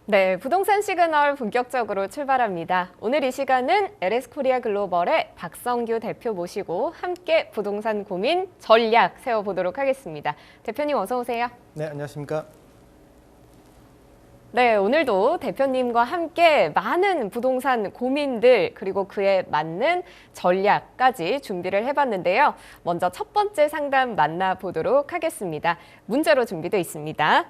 네, 부동산 시그널 본격적으로 출발합니다. 오늘 이 시간은 LS코리아 글로벌의 박성규 대표 모시고 함께 부동산 고민 전략 세워보도록 하겠습니다. 대표님 어서 오세요. 네, 안녕하십니까. 네, 오늘도 대표님과 함께 많은 부동산 고민들 그리고 그에 맞는 전략까지 준비를 해봤는데요. 먼저 첫 번째 상담 만나보도록 하겠습니다. 문제로 준비되어 있습니다.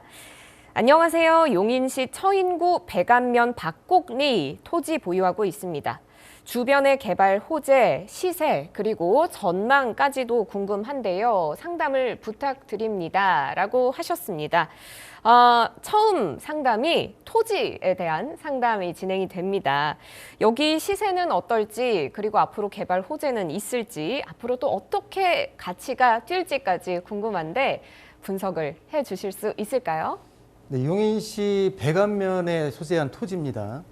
안녕하세요. 용인시 처인구 백안면 박곡리 토지 보유하고 있습니다. 주변의 개발 호재, 시세, 그리고 전망까지도 궁금한데요. 상담을 부탁드립니다. 라고 하셨습니다. 처음 상담이 토지에 대한 상담이 진행이 됩니다. 여기 시세는 어떨지, 그리고 앞으로 개발 호재는 있을지, 앞으로 또 어떻게 가치가 뛸지까지 궁금한데 분석을 해 주실 수 있을까요? 네, 용인시 백안면에 소재한 토지입니다.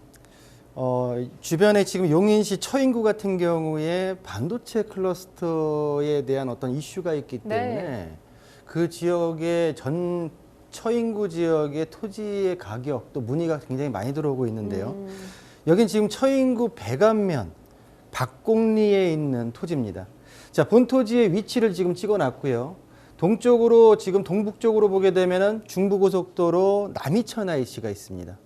주변에 지금 용인시 처인구 같은 경우에 반도체 클러스터에 대한 어떤 이슈가 있기 때문에 그 지역의 전 처인구 지역의 토지의 가격 또 문의가 굉장히 많이 들어오고 있는데요. 여긴 지금 처인구 백안면 박곡리에 있는 토지입니다. 자, 본 토지의 위치를 지금 찍어놨고요. 동쪽으로 지금 동북쪽으로 보게 되면은 중부고속도로 남이천 IC가 있습니다.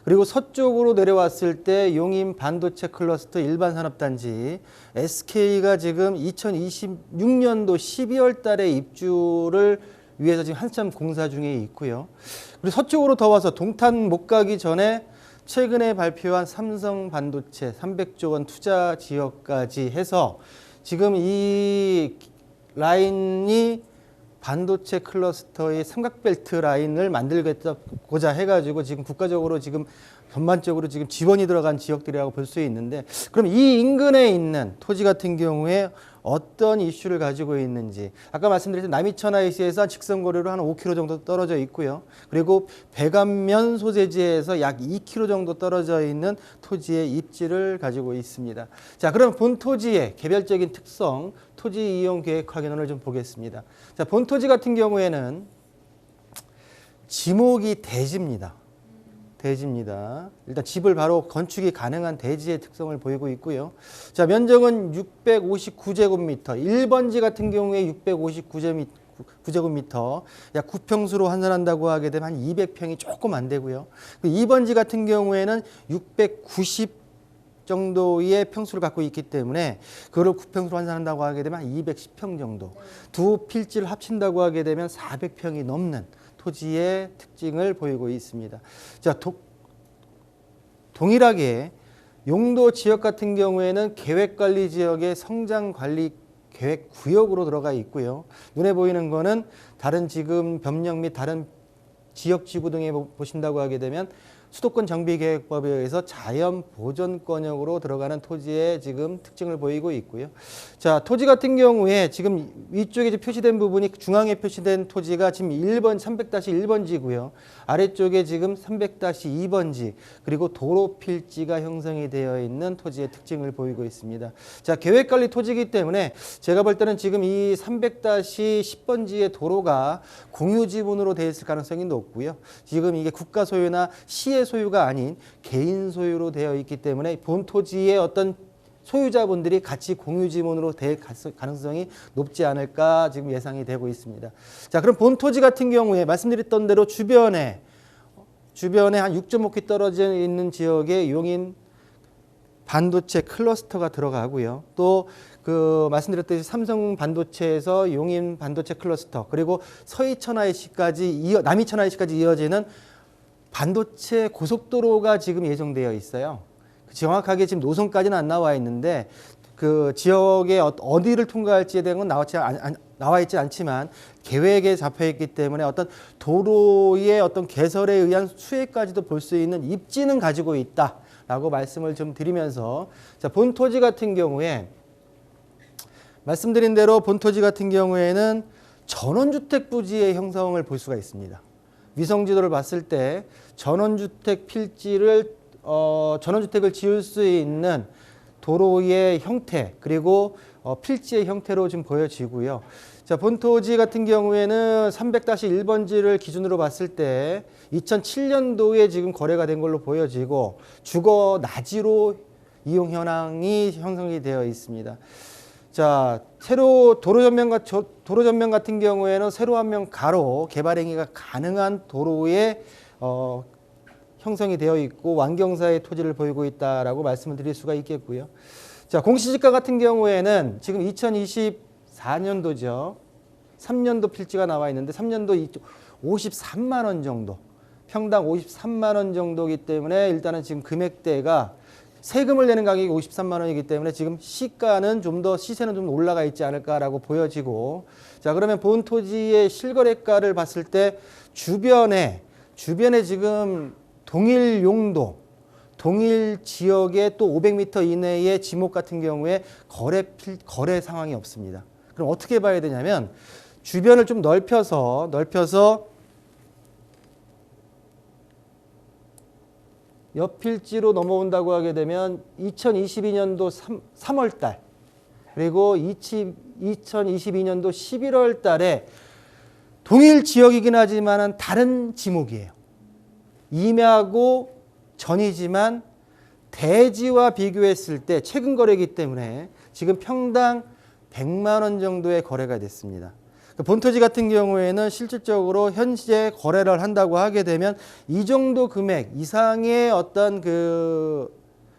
그리고 서쪽으로 내려왔을 때 용인 반도체 클러스터 일반산업단지 SK가 지금 2026년도 12월 달에 입주를 위해서 지금 한참 공사 중에 있고요. 그리고 서쪽으로 더 와서 동탄 못 가기 전에 최근에 발표한 삼성 반도체 300조 원 투자 지역까지 해서 지금 이 라인이 반도체 클러스터의 삼각벨트 라인을 만들고자 해가지고 지금 국가적으로 지금 전반적으로 지금 지원이 들어간 지역들이라고 볼 수 있는데, 그럼 이 인근에 있는 토지 같은 경우에 어떤 이슈를 가지고 있는지, 아까 말씀드렸던 남이천 IC에서 직선거리로 한 5km 정도 떨어져 있고요. 그리고 백안면 소재지에서 약 2km 정도 떨어져 있는 토지의 입지를 가지고 있습니다. 자, 그럼 본 토지의 개별적인 특성, 토지 이용 계획 확인을 좀 보겠습니다. 자, 본 토지 같은 경우에는 지목이 대지입니다. 대지입니다. 일단 집을 바로 건축이 가능한 대지의 특성을 보이고 있고요. 자, 면적은 659제곱미터, 1번지 같은 경우에 659제곱미터, 약 9평수로 환산한다고 하게 되면 한 200평이 조금 안 되고요. 2번지 같은 경우에는 690 정도의 평수를 갖고 있기 때문에 그걸 9평수로 환산한다고 하게 되면 한 210평 정도, 두 필지를 합친다고 하게 되면 400평이 넘는 토지의 특징을 보이고 있습니다. 자, 동일하게 용도 지역 같은 경우에는 계획관리 지역의 성장관리 계획 구역으로 들어가 있고요. 눈에 보이는 거는 다른 지금 변경 및 다른 지역지구 등에 보신다고 하게 되면 수도권 정비계획법에 의해서 자연보존권역으로 들어가는 토지의 지금 특징을 보이고 있고요. 자, 토지 같은 경우에 지금 위쪽에 표시된 부분이 중앙에 표시된 토지가 지금 1번 300-1번지고요. 아래쪽에 지금 300-2번지, 그리고 도로 필지가 형성이 되어 있는 토지의 특징을 보이고 있습니다. 자, 계획관리 토지이기 때문에 제가 볼 때는 지금 이 300-10번지의 도로가 공유 지분으로 되어 있을 가능성이 높고요. 지금 이게 국가 소유나 시의 소유가 아닌 개인 소유로 되어 있기 때문에 본 토지의 어떤 소유자분들이 같이 공유 지분으로 될 가능성이 높지 않을까 지금 예상이 되고 있습니다. 자, 그럼 본 토지 같은 경우에 말씀드렸던 대로 주변에 한 6.5km 떨어져 있는 지역에 용인 반도체 클러스터가 들어가고요. 또 그 말씀드렸듯이 삼성 반도체에서 용인 반도체 클러스터, 그리고 서이천 IC까지 남이천 IC까지 이어지는 반도체 고속도로가 지금 예정되어 있어요. 정확하게 지금 노선까지는 안 나와 있는데 그 지역의 어디를 통과할지에 대한 건 나와 있지 않지만 계획에 잡혀 있기 때문에 어떤 도로의 어떤 개설에 의한 수혜까지도 볼 수 있는 입지는 가지고 있다라고 말씀을 좀 드리면서, 자, 본 토지 같은 경우에 말씀드린 대로 본 토지 같은 경우에는 전원주택 부지의 형성을 볼 수가 있습니다. 위성지도를 봤을 때 전원주택 필지를 전원주택을 지을 수 있는 도로의 형태, 그리고 필지의 형태로 지금 보여지고요. 자, 본토지 같은 경우에는 300-1번지를 기준으로 봤을 때 2007년도에 지금 거래가 된 걸로 보여지고 주거 나지로 이용 현황이 형성이 되어 있습니다. 자, 새로 도로 전면 같은 경우에는 세로 한 면 가로 개발 행위가 가능한 도로에 형성이 되어 있고 완경사의 토지를 보이고 있다라고 말씀을 드릴 수가 있겠고요. 자, 공시지가 같은 경우에는 지금 2024년도죠. 3년도 필지가 나와 있는데 3년도 53만 원 정도, 평당 53만 원 정도이기 때문에 일단은 지금 금액대가 세금을 내는 가격이 53만 원이기 때문에 지금 시가는 좀 더 시세는 좀 올라가 있지 않을까라고 보여지고, 자, 그러면 본 토지의 실거래가를 봤을 때 주변에 지금 동일 용도, 동일 지역의 또 500m 이내의 지목 같은 경우에 거래 상황이 없습니다. 그럼 어떻게 봐야 되냐면 주변을 좀 넓혀서 옆필지로 넘어온다고 하게 되면 2022년도 3월 달 그리고 2022년도 11월 달에 동일 지역이긴 하지만 다른 지목이에요. 임야고 전이지만 대지와 비교했을 때 최근 거래이기 때문에 지금 평당 100만 원 정도의 거래가 됐습니다. 본토지 같은 경우에는 실질적으로 현재 거래를 한다고 하게 되면 이 정도 금액 이상의 어떤 그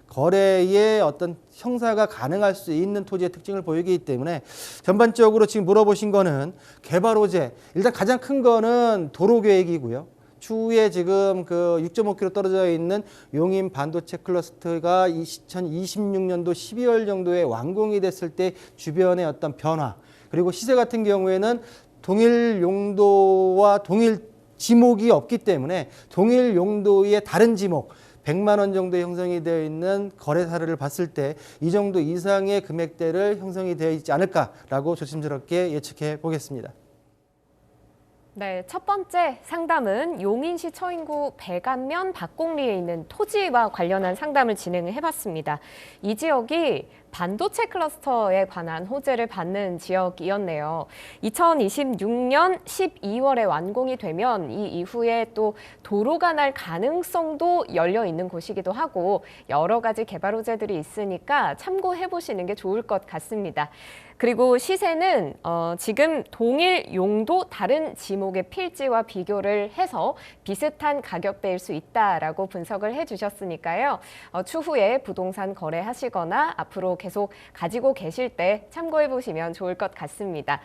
거래의 어떤 형사가 가능할 수 있는 토지의 특징을 보이기 때문에 전반적으로 지금 물어보신 거는 개발 호재, 일단 가장 큰 거는 도로 계획이고요. 추후에 지금 그 6.5km 떨어져 있는 용인 반도체 클러스터가 2026년도 12월 정도에 완공이 됐을 때 주변의 어떤 변화, 그리고 시세 같은 경우에는 동일 용도와 동일 지목이 없기 때문에 동일 용도의 다른 지목 100만 원 정도 형성이 되어 있는 거래 사례를 봤을 때 이 정도 이상의 금액대를 형성이 되어 있지 않을까라고 조심스럽게 예측해 보겠습니다. 네, 첫 번째 상담은 용인시 처인구 백안면 박곡리에 있는 토지와 관련한 상담을 진행을 해봤습니다. 이 지역이 반도체 클러스터에 관한 호재를 받는 지역이었네요. 2026년 12월에 완공이 되면 이 이후에 또 도로가 날 가능성도 열려 있는 곳이기도 하고 여러 가지 개발 호재들이 있으니까 참고해 보시는 게 좋을 것 같습니다. 그리고 시세는 지금 동일 용도 다른 지목의 필지와 비교를 해서 비슷한 가격대일 수 있다라고 분석을 해주셨으니까요. 추후에 부동산 거래하시거나 앞으로 계속 가지고 계실 때 참고해 보시면 좋을 것 같습니다.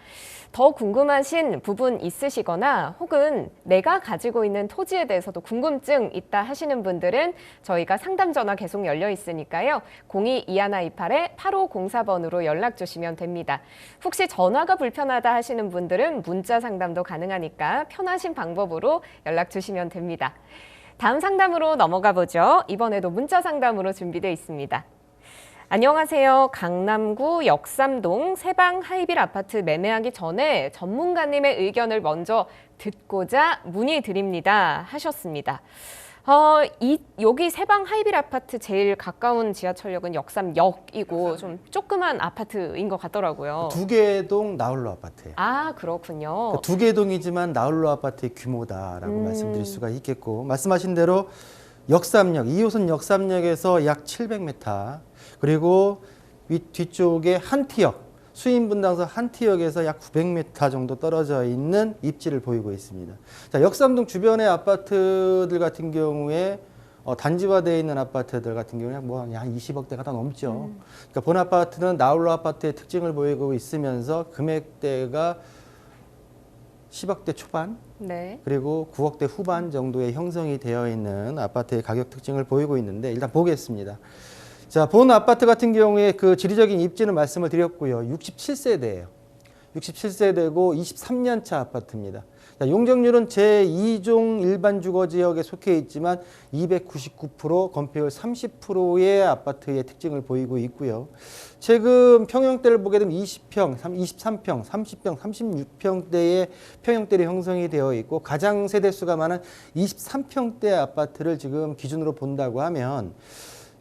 더 궁금하신 부분 있으시거나 혹은 내가 가지고 있는 토지에 대해서도 궁금증 있다 하시는 분들은 저희가 상담 전화 계속 열려 있으니까요. 02-2128-8504번으로 연락 주시면 됩니다. 혹시 전화가 불편하다 하시는 분들은 문자 상담도 가능하니까 편하신 방법으로 연락 주시면 됩니다. 다음 상담으로 넘어가 보죠. 이번에도 문자 상담으로 준비되어 있습니다. 안녕하세요. 강남구 역삼동 세방 하이빌 아파트 매매하기 전에 전문가님의 의견을 먼저 듣고자 문의드립니다 하셨습니다. 여기 세방 하이빌 아파트 제일 가까운 지하철역은 역삼역이고 좀 조그만 아파트인 것 같더라고요. 두개동 나홀로 아파트예요. 아, 그렇군요. 두 개 동이지만 나홀로 아파트의 규모다라고 말씀드릴 수가 있겠고, 말씀하신 대로 역삼역, 2호선 역삼역에서 약 700m, 그리고 뒤쪽에 한티역, 수인분당선 한티역에서 약 900m 정도 떨어져 있는 입지를 보이고 있습니다. 자, 역삼동 주변의 아파트들 같은 경우에 단지화되어 있는 아파트들 같은 경우에 한 20억대가 다 넘죠. 그러니까 본 아파트는 나홀로 아파트의 특징을 보이고 있으면서 금액대가 10억대 초반, 네. 그리고 9억대 후반 정도의 형성이 되어 있는 아파트의 가격 특징을 보이고 있는데, 일단 보겠습니다. 자, 본 아파트 같은 경우에 그 지리적인 입지는 말씀을 드렸고요. 67세대예요. 67세대고 23년 차 아파트입니다. 자, 용적률은 제2종 일반 주거지역에 속해 있지만 299%, 건폐율 30%의 아파트의 특징을 보이고 있고요. 최근 평형대를 보게 되면 20평, 23평, 30평, 36평대의 평형대로 형성이 되어 있고, 가장 세대수가 많은 23평대 아파트를 지금 기준으로 본다고 하면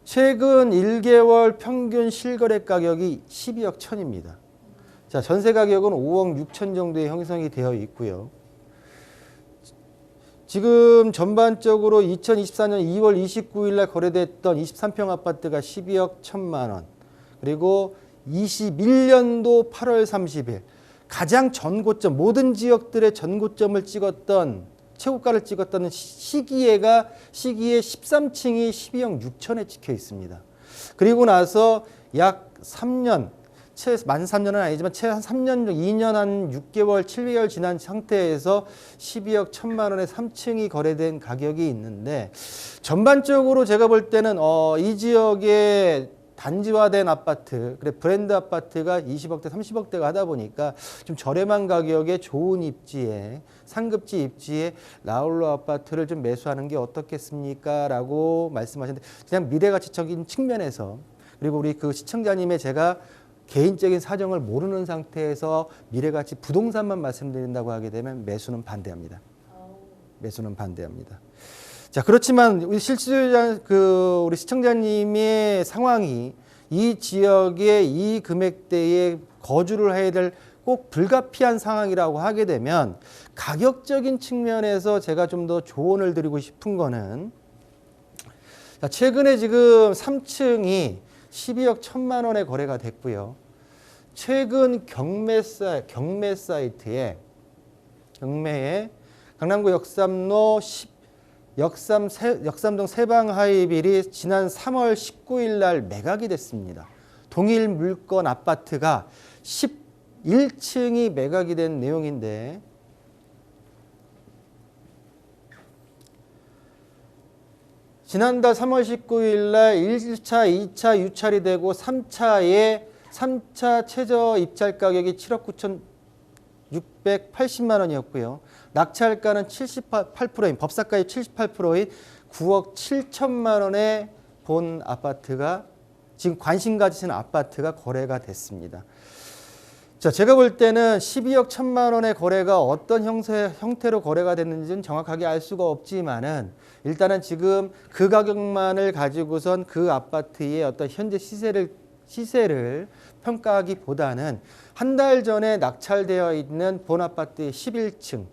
최근 1개월 평균 실거래 가격이 12억 천입니다. 자, 전세 가격은 5억 6천 정도에 형성이 되어 있고요. 지금 전반적으로 2024년 2월 29일 날 거래됐던 23평 아파트가 12억 1천만 원. 그리고 21년도 8월 30일 가장 전고점, 모든 지역들의 전고점을 찍었던, 최고가를 찍었던 시기에 13층이 12억 6천에 찍혀 있습니다. 그리고 나서 약 3년, 만 3년은 아니지만 채 한 3년, 2년 한 6개월, 7개월 지난 상태에서 12억 1천만 원에 3층이 거래된 가격이 있는데, 전반적으로 제가 볼 때는 이 지역에 단지화된 아파트, 그래 브랜드 아파트가 20억대, 30억대가 하다 보니까 좀 저렴한 가격에 좋은 입지에, 상급지 입지에 라울로 아파트를 좀 매수하는 게 어떻겠습니까? 라고 말씀하셨는데, 그냥 미래가치적인 측면에서, 그리고 우리 그 시청자님의 제가 개인적인 사정을 모르는 상태에서 미래가치 부동산만 말씀드린다고 하게 되면 매수는 반대합니다. 매수는 반대합니다. 자, 그렇지만 우리 우리 시청자님의 상황이 이 지역에 이 금액대에 거주를 해야 될 꼭 불가피한 상황이라고 하게 되면 가격적인 측면에서 제가 좀 더 조언을 드리고 싶은 거는, 자, 최근에 지금 3층이 12억 1천만 원에 거래가 됐고요. 최근 경매에 강남구 역삼동 세방 하이빌이 지난 3월 19일 날 매각이 됐습니다. 동일 물건 아파트가 11층이 매각이 된 내용인데, 지난달 3월 19일 날 1차, 2차 유찰이 되고 3차 최저 입찰 가격이 7억 9,680만 원이었고요. 낙찰가는 78%인, 법사가의 78%인 9억 7천만 원에 본 아파트가, 지금 관심 가지신 아파트가 거래가 됐습니다. 자, 제가 볼 때는 12억 1천만 원의 거래가 어떤 형태로 거래가 됐는지는 정확하게 알 수가 없지만은, 일단은 지금 그 가격만을 가지고선 그 아파트의 어떤 현재 시세를 평가하기보다는 한 달 전에 낙찰되어 있는 본 아파트의 11층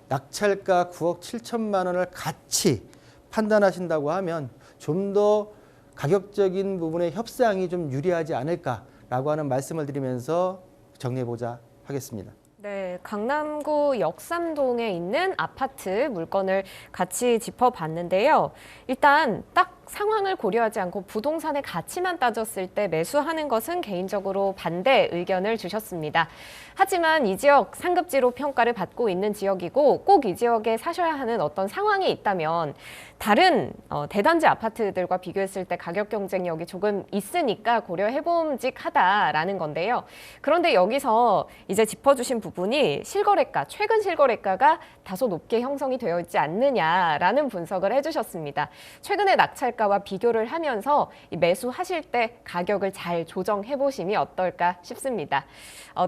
낙찰가 9억 7천만 원을 같이 판단하신다고 하면 좀 더 가격적인 부분의 협상이 좀 유리하지 않을까라고 하는 말씀을 드리면서 정리해보자 하겠습니다. 네, 강남구 역삼동에 있는 아파트 물건을 같이 짚어봤는데요. 일단 딱 상황을 고려하지 않고 부동산의 가치만 따졌을 때 매수하는 것은 개인적으로 반대 의견을 주셨습니다. 하지만 이 지역 상급지로 평가를 받고 있는 지역이고 꼭 이 지역에 사셔야 하는 어떤 상황이 있다면 다른 대단지 아파트들과 비교했을 때 가격 경쟁력이 조금 있으니까 고려해봄직하다라는 건데요. 그런데 여기서 이제 짚어주신 부분이 최근 실거래가가 다소 높게 형성이 되어 있지 않느냐라는 분석을 해주셨습니다. 최근의 낙찰가와 비교를 하면서 매수하실 때 가격을 잘 조정해 보심이 어떨까 싶습니다.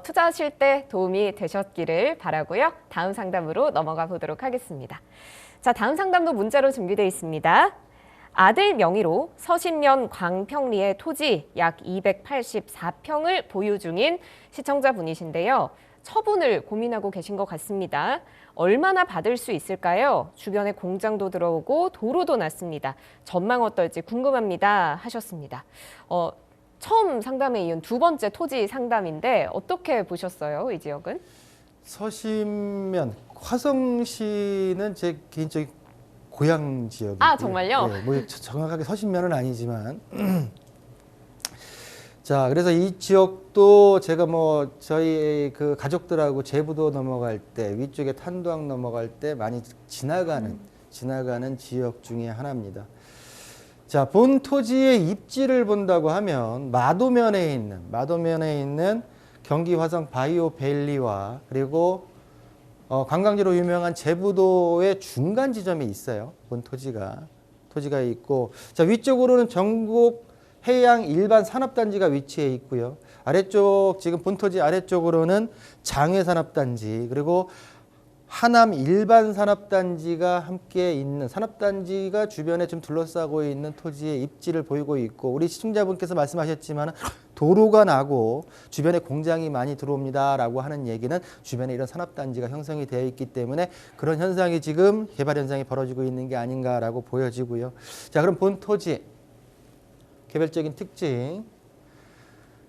투자하실 때 도움이 되셨기를 바라고요. 다음 상담으로 넘어가 보도록 하겠습니다. 자, 다음 상담도 문자로 준비되어 있습니다. 아들 명의로 서신면 광평리의 토지 약 284평을 보유 중인 시청자분이신데요. 처분을 고민하고 계신 것 같습니다. 얼마나 받을 수 있을까요? 주변에 공장도 들어오고 도로도 났습니다. 전망 어떨지 궁금합니다 하셨습니다. 처음 상담에 이은 두 번째 토지 상담인데 어떻게 보셨어요, 이 지역은? 서신면, 화성시는 제 개인적인 고향 지역이고요. 아, 정말요? 네, 뭐 정확하게 서신면은 아니지만 자, 그래서 이 지역도 제가 뭐 저희 그 가족들하고 제부도 넘어갈 때, 위쪽에 탄도항 넘어갈 때 많이 지나가는 지역 중에 하나입니다. 자, 본 토지의 입지를 본다고 하면 마도면에 있는 경기 화성 바이오밸리와 그리고 관광지로 유명한 제부도의 중간 지점에 있어요. 본 토지가 있고, 자, 위쪽으로는 전국 해양 일반 산업단지가 위치해 있고요. 아래쪽, 지금 본 토지 아래쪽으로는 장외산업단지, 그리고 하남 일반 산업단지가 함께 있는 산업단지가 주변에 좀 둘러싸고 있는 토지의 입지를 보이고 있고 우리 시청자분께서 말씀하셨지만 도로가 나고 주변에 공장이 많이 들어옵니다라고 하는 얘기는 주변에 이런 산업단지가 형성이 되어 있기 때문에 그런 현상이 지금 개발 현상이 벌어지고 있는 게 아닌가라고 보여지고요. 자, 그럼 본 토지 개별적인 특징.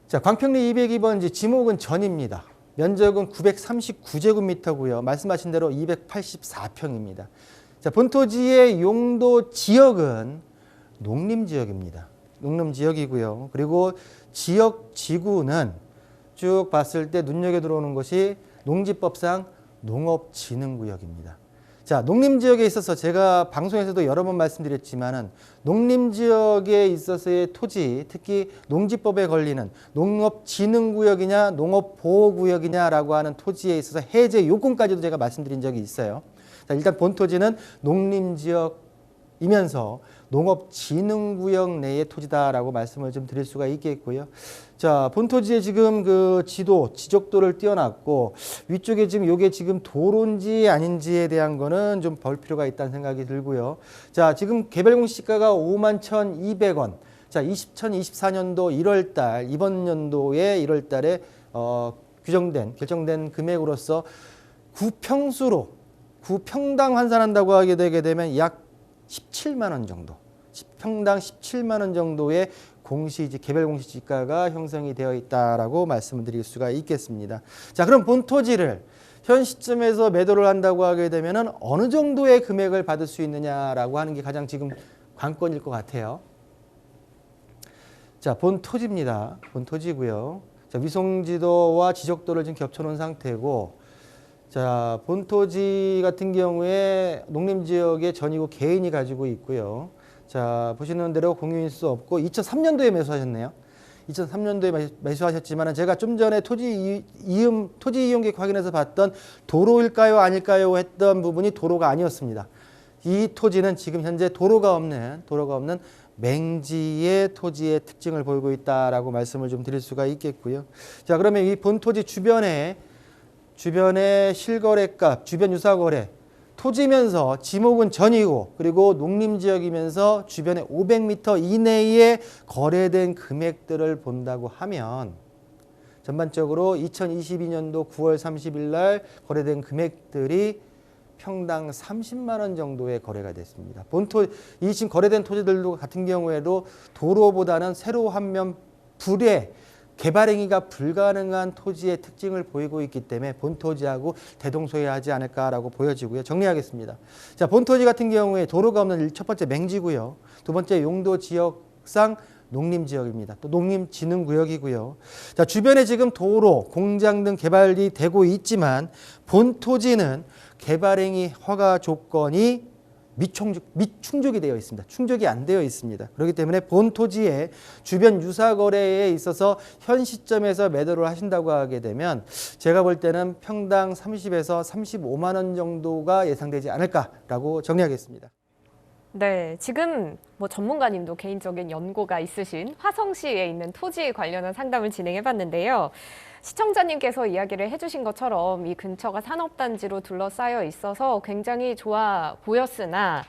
자, 광평리 202번지 지목은 전입니다. 면적은 939제곱미터고요. 말씀하신 대로 284평입니다. 자, 본토지의 용도 지역은 농림지역입니다. 농림지역이고요. 그리고 지역 지구는 쭉 봤을 때 눈여겨 들어오는 것이 농지법상 농업진흥구역입니다. 자, 농림지역에 있어서 제가 방송에서도 여러 번 말씀드렸지만은 농림지역에 있어서의 토지, 특히 농지법에 걸리는 농업진흥구역이냐 농업보호구역이냐라고 하는 토지에 있어서 해제 요건까지도 제가 말씀드린 적이 있어요. 자, 일단 본토지는 농림지역이면서 농업진흥구역 내의 토지다라고 말씀을 좀 드릴 수가 있겠고요. 자, 본토지에 지금 그 지적도를 띄워놨고 위쪽에 지금 요게 지금 도로인지 아닌지에 대한 거는 좀 볼 필요가 있다는 생각이 들고요. 자, 지금 개별 공시지가가 51,200원. 자, 2024년도 1월달 이번 연도에 1월달에 결정된 금액으로서 구평당 환산한다고 하게 되게 되면 약 17만 원 정도, 평당 17만 원 정도의 개별 공시지가가 형성이 되어 있다라고 말씀을 드릴 수가 있겠습니다. 자, 그럼 본토지를 현 시점에서 매도를 한다고 하게 되면은 어느 정도의 금액을 받을 수 있느냐라고 하는 게 가장 지금 관건일 것 같아요. 자, 본토지입니다. 본토지고요. 자, 위성지도와 지적도를 지금 겹쳐놓은 상태고, 자, 본토지 같은 경우에 농림지역의 전이고 개인이 가지고 있고요. 자, 보시는 대로 공유일 수 없고 2003년도에 매수하셨네요. 2003년도에 매수하셨지만 제가 좀 전에 토지 이용 계획 확인해서 봤던 도로일까요 아닐까요 했던 부분이 도로가 아니었습니다. 이 토지는 지금 현재 도로가 없는 맹지의 토지의 특징을 보이고 있다라고 말씀을 좀 드릴 수가 있겠고요. 자, 그러면 이 본토지 주변에 실거래값, 주변 유사거래, 토지면서 지목은 전이고 그리고 농림지역이면서 주변에 500m 이내에 거래된 금액들을 본다고 하면 전반적으로 2022년도 9월 30일 날 거래된 금액들이 평당 30만 원 정도의 거래가 됐습니다. 이 지금 거래된 토지들도 같은 경우에도 도로보다는 세로 한 면 불에 개발 행위가 불가능한 토지의 특징을 보이고 있기 때문에 본토지하고 대동소이하지 않을까라고 보여지고요. 정리하겠습니다. 자, 본토지 같은 경우에 도로가 없는 첫 번째 맹지고요. 두 번째 용도 지역상 농림지역입니다. 또 농림진흥구역이고요. 자, 주변에 지금 도로, 공장 등 개발이 되고 있지만 본토지는 개발행위 허가 조건이 미충족이 되어 있습니다. 충족이 안 되어 있습니다. 그렇기 때문에 본토지의 주변 유사거래에 있어서 현 시점에서 매도를 하신다고 하게 되면 제가 볼 때는 평당 30에서 35만 원 정도가 예상되지 않을까라고 정리하겠습니다. 네, 지금 전문가님도 개인적인 연고가 있으신 화성시에 있는 토지 관련한 상담을 진행해 봤는데요. 시청자님께서 이야기를 해주신 것처럼 이 근처가 산업단지로 둘러싸여 있어서 굉장히 좋아 보였으나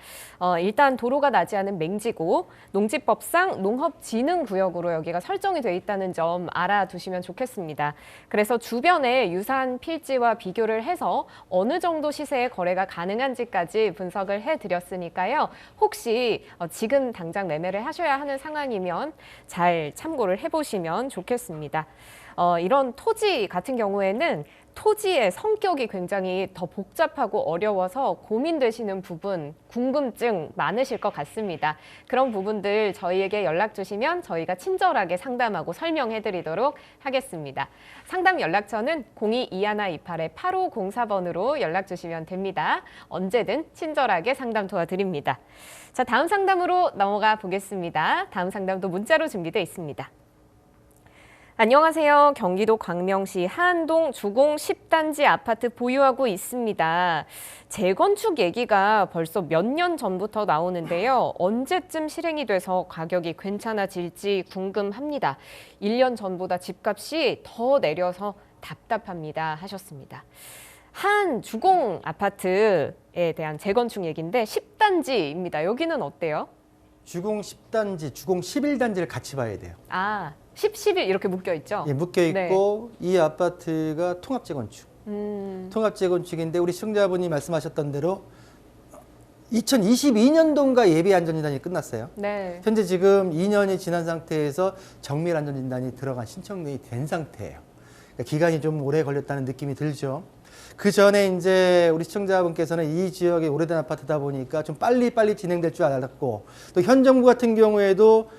일단 도로가 나지 않은 맹지고 농지법상 농업진흥구역으로 여기가 설정이 돼 있다는 점 알아두시면 좋겠습니다. 그래서 주변에 유사한 필지와 비교를 해서 어느 정도 시세의 거래가 가능한지까지 분석을 해드렸으니까요. 혹시 지금 당장 매매를 하셔야 하는 상황이면 잘 참고를 해보시면 좋겠습니다. 이런 토지 같은 경우에는 토지의 성격이 굉장히 더 복잡하고 어려워서 고민되시는 부분, 궁금증 많으실 것 같습니다. 그런 부분들 저희에게 연락 주시면 저희가 친절하게 상담하고 설명해 드리도록 하겠습니다. 상담 연락처는 022128-8504번으로 연락 주시면 됩니다. 언제든 친절하게 상담 도와드립니다. 자, 다음 상담으로 넘어가 보겠습니다. 다음 상담도 문자로 준비되어 있습니다. 안녕하세요. 경기도 광명시 하안동 주공 10단지 아파트 보유하고 있습니다. 재건축 얘기가 벌써 몇 년 전부터 나오는데요. 언제쯤 실행이 돼서 가격이 괜찮아질지 궁금합니다. 1년 전보다 집값이 더 내려서 답답합니다 하셨습니다. 한 주공 아파트에 대한 재건축 얘기인데 10단지입니다. 여기는 어때요? 주공 10단지, 주공 11단지를 같이 봐야 돼요. 아, 10, 11 이렇게 묶여 있죠? 예, 묶여 있고 이 아파트가 통합 재건축. 통합 재건축인데 우리 시청자분이 말씀하셨던 대로 2022년도인가 예비 안전진단이 끝났어요. 네. 현재 지금 2년이 지난 상태에서 정밀 안전진단이 들어간 신청이 된 상태예요. 그러니까 기간이 좀 오래 걸렸다는 느낌이 들죠. 그 전에 이제 우리 시청자분께서는 이 지역의 오래된 아파트다 보니까 좀 빨리 진행될 줄 알았고, 또 현 정부 같은 경우에도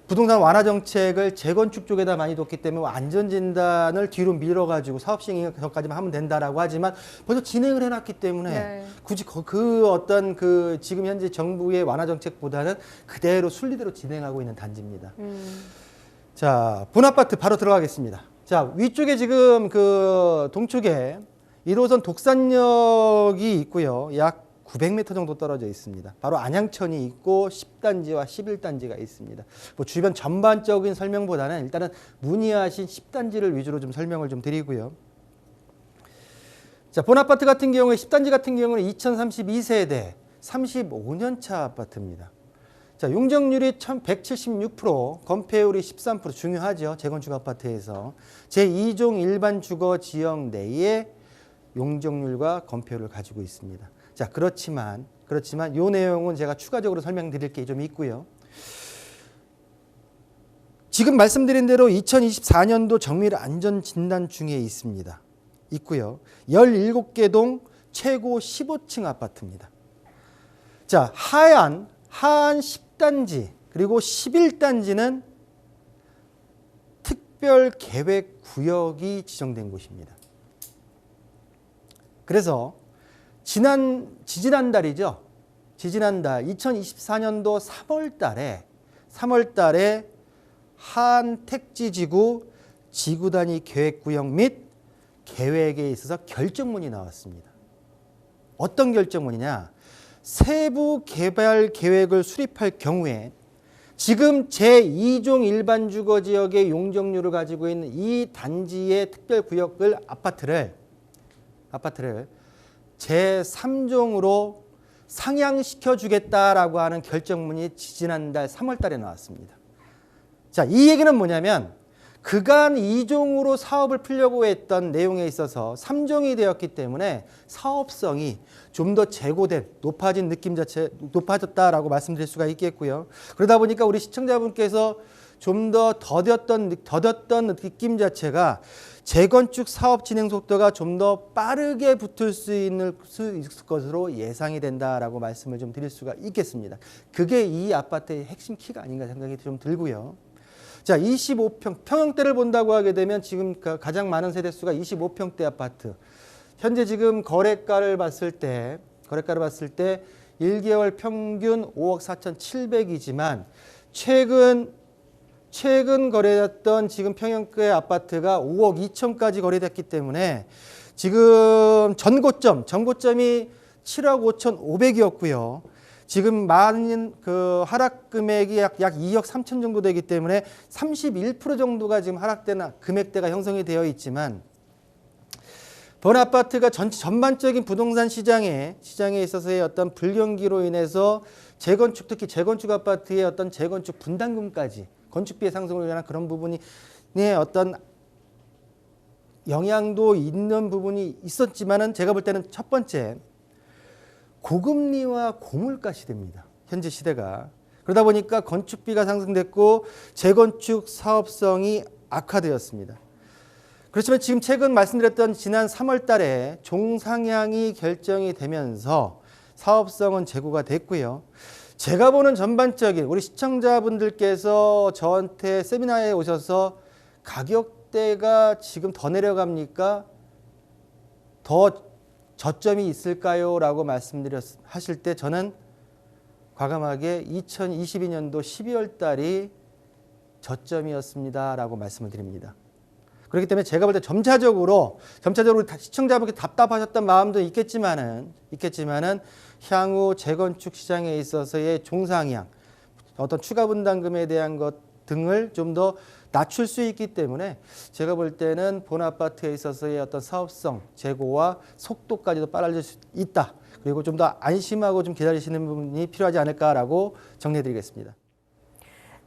부동산 완화 정책을 재건축 쪽에다 많이 뒀기 때문에 안전진단을 뒤로 밀어가지고 사업 시행 전까지만 하면 된다라고 하지만 벌써 진행을 해놨기 때문에 네. 굳이 그 어떤 그 지금 현재 정부의 완화 정책보다는 그대로 순리대로 진행하고 있는 단지입니다. 자, 본아파트 바로 들어가겠습니다. 자, 위쪽에 지금 그 동쪽에 1호선 독산역이 있고요. 약 900m 정도 떨어져 있습니다. 바로 안양천이 있고 10단지와 11단지가 있습니다. 뭐 주변 전반적인 설명보다는 일단은 문의하신 10단지를 위주로 좀 설명을 좀 드리고요. 자, 본아파트 같은 경우에 10단지 같은 경우는 2032세대 35년 차 아파트입니다. 자, 용적률이 176%, 건폐율이 13%, 중요하죠. 재건축 아파트에서. 제2종 일반 주거 지역 내에 용적률과 건폐율을 가지고 있습니다. 자, 그렇지만 이 내용은 제가 추가적으로 설명드릴 게 좀 있고요. 지금 말씀드린 대로 2024년도 정밀 안전 진단 중에 있습니다. 있고요. 17개 동 최고 15층 아파트입니다. 자, 하안 10단지 그리고 11단지는 특별 계획 구역이 지정된 곳입니다. 그래서 지지난달 2024년도 3월 달에 하안 택지지구 지구 단위 계획구역 및 계획에 있어서 결정문이 나왔습니다. 어떤 결정문이냐? 세부 개발 계획을 수립할 경우에 지금 제2종 일반 주거 지역의 용적률을 가지고 있는 이 단지의 특별 구역을 아파트를 제3종으로 상향시켜 주겠다라고 하는 결정문이 지난달 3월 달에 나왔습니다. 자, 이 얘기는 뭐냐면 그간 2종으로 사업을 풀려고 했던 내용에 있어서 3종이 되었기 때문에 사업성이 좀 더 제고된 높아진 느낌 자체 높아졌다라고 말씀드릴 수가 있겠고요. 그러다 보니까 우리 시청자분께서 좀 더 더뎠던 느낌 자체가 재건축 사업 진행 속도가 좀 더 빠르게 붙을 수 있을 것으로 예상이 된다라고 말씀을 좀 드릴 수가 있겠습니다. 그게 이 아파트의 핵심 키가 아닌가 생각이 좀 들고요. 자, 25평 평형대를 본다고 하게 되면 지금 가장 많은 세대수가 25평대 아파트. 현재 지금 거래가를 봤을 때 1개월 평균 5억 4,700이지만 최근 거래됐던 지금 평형대 아파트가 5억 2천까지 거래됐기 때문에 지금 전고점이 7억 5,500이었고요. 지금 많은 그 하락 금액이 약 2억 3천 정도 되기 때문에 31% 정도가 지금 하락된 금액대가 형성이 되어 있지만 본아파트가 전반적인 부동산 시장에 있어서의 어떤 불경기로 인해서 특히 재건축 아파트의 어떤 재건축 분담금까지 건축비의 상승을 위한 그런 부분이 어떤 영향도 있는 부분이 있었지만은 제가 볼 때는 첫 번째 고금리와 고물가 시대입니다. 현재 시대가. 그러다 보니까 건축비가 상승됐고 재건축 사업성이 악화되었습니다. 그렇지만 지금 최근 말씀드렸던 지난 3월 달에 종상향이 결정이 되면서 사업성은 제고가 됐고요. 제가 보는 전반적인 우리 시청자분들께서 저한테 세미나에 오셔서 가격대가 지금 더 내려갑니까? 더 저점이 있을까요? 라고 하실 때 저는 과감하게 2022년도 12월 달이 저점이었습니다. 라고 말씀을 드립니다. 그렇기 때문에 제가 볼 때 점차적으로 시청자분께 답답하셨던 마음도 있겠지만은 향후 재건축 시장에 있어서의 종상향, 어떤 추가 분담금에 대한 것 등을 좀 더 낮출 수 있기 때문에 제가 볼 때는 본 아파트에 있어서의 어떤 사업성, 재고와 속도까지도 빨라질 수 있다. 그리고 좀 더 안심하고 좀 기다리시는 부분이 필요하지 않을까라고 정리해드리겠습니다.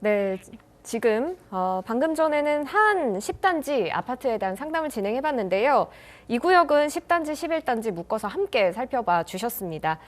네, 지금 방금 전에는 한 10단지 아파트에 대한 상담을 진행해봤는데요. 이 구역은 10단지, 11단지 묶어서 함께 살펴봐 주셨습니다.